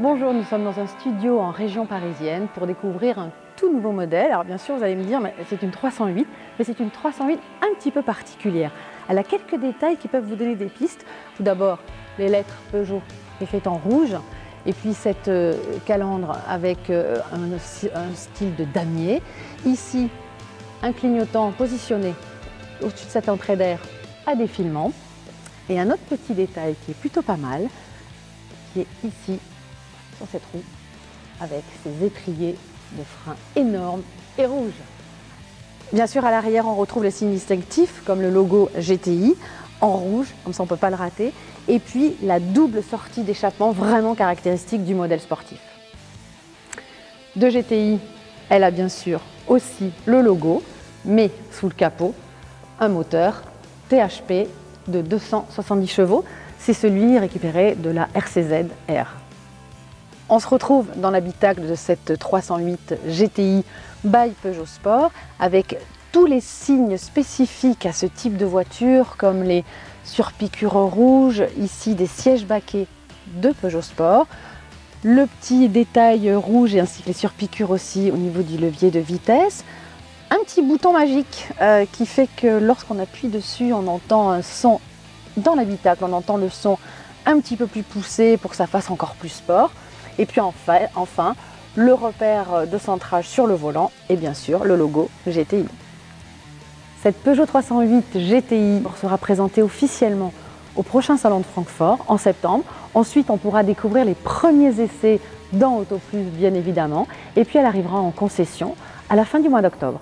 Bonjour, nous sommes dans un studio en région parisienne pour découvrir un tout nouveau modèle. Alors bien sûr, vous allez me dire, c'est une 308, mais c'est une 308 un petit peu particulière. Elle a quelques détails qui peuvent vous donner des pistes. Tout d'abord, les lettres Peugeot écrites en rouge, et puis cette calandre avec un style de damier. Ici, un clignotant positionné au-dessus de cette entrée d'air à défilement. Et un autre petit détail qui est plutôt pas mal, qui est ici, sur cette roue, avec ses étriers de frein énormes et rouges. Bien sûr, à l'arrière, on retrouve les signes distinctifs, comme le logo GTI, en rouge, comme ça on ne peut pas le rater, et puis la double sortie d'échappement vraiment caractéristique du modèle sportif. De GTI, elle a bien sûr aussi le logo, mais sous le capot, un moteur THP de 270 chevaux, c'est celui récupéré de la RCZ R. On se retrouve dans l'habitacle de cette 308 GTI by Peugeot Sport avec tous les signes spécifiques à ce type de voiture comme les surpiqûres rouges, ici des sièges baquets de Peugeot Sport, le petit détail rouge et ainsi que les surpiqûres aussi au niveau du levier de vitesse, un petit bouton magique qui fait que lorsqu'on appuie dessus on entend un son dans l'habitacle, on entend le son un petit peu plus poussé pour que ça fasse encore plus sport. Et puis enfin, le repère de centrage sur le volant et bien sûr le logo GTI. Cette Peugeot 308 GTI sera présentée officiellement au prochain salon de Francfort en septembre. Ensuite, on pourra découvrir les premiers essais dans Autoplus bien évidemment. Et puis elle arrivera en concession à la fin du mois d'octobre.